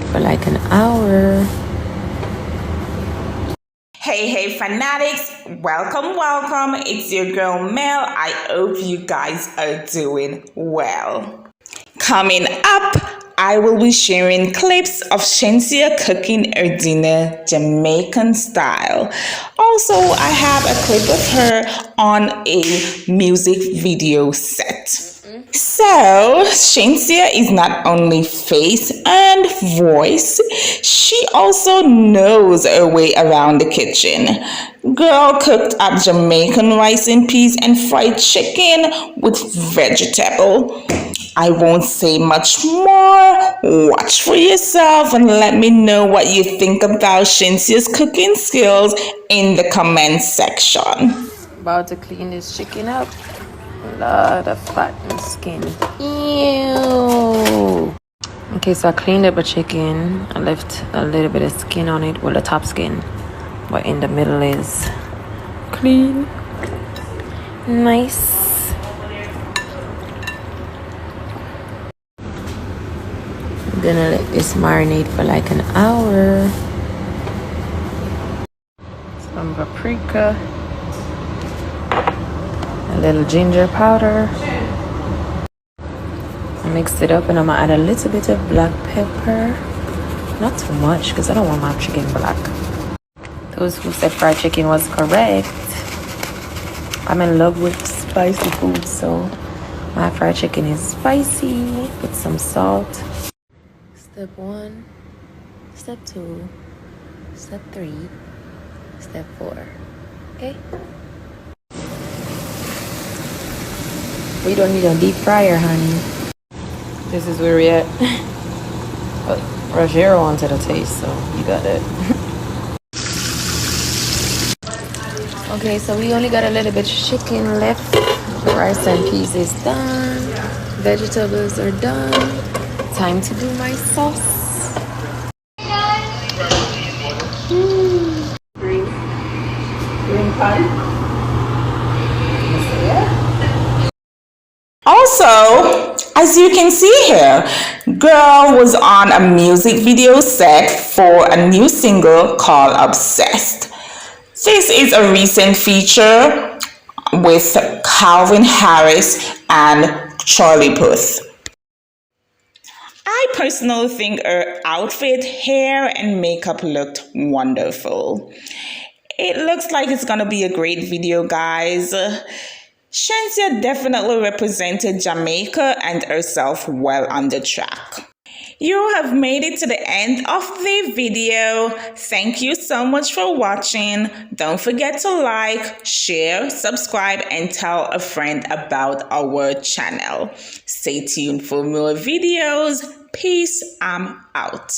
marinate for like an hour. Hey fanatics, welcome. It's your girl Mel. I hope you guys are doing well. Coming up, I will be sharing clips of Shenseea cooking her dinner Jamaican style. Also, I have a clip of her on a music video set. So, Shenseea is not only face and voice, she also knows her way around the kitchen. Girl cooked up Jamaican rice and peas and fried chicken with vegetable. I won't say much more. Watch for yourself and let me know what you think about Shenseea's cooking skills in the comment section. About to clean this chicken up. A lot of fat and skin. Ew. Okay, so I cleaned up a chicken. I left a little bit of skin on it, well, the top skin, but in the middle is clean. Nice. I'm gonna let this marinate for like an hour. Some paprika, a little ginger powder. I mixed it up and I'm gonna add a little bit of black pepper. Not too much because I don't want my chicken black. Those who said fried chicken was correct. I'm in love with spicy food, so my fried chicken is spicy with some salt. Step 1, step 2, step 3, step 4. Okay? We don't need a deep fryer, honey. This is where we're at. But Rogero wanted a taste, so you got it. Okay, so we only got a little bit of chicken left. The rice and peas is done. Vegetables are done. Time to do my sauce. Green pie. Also, as you can see here, girl was on a music video set for a new single called Obsessed. This is a recent feature with Calvin Harris and Charlie Puth. I personally think her outfit, hair, and makeup looked wonderful. It looks like it's gonna be a great video, guys. Shenseea definitely represented Jamaica and herself well on the track. You have made it to the end of the video. Thank you so much for watching. Don't forget to like, share, subscribe, and tell a friend about our channel. Stay tuned for more videos. Peace. I'm out.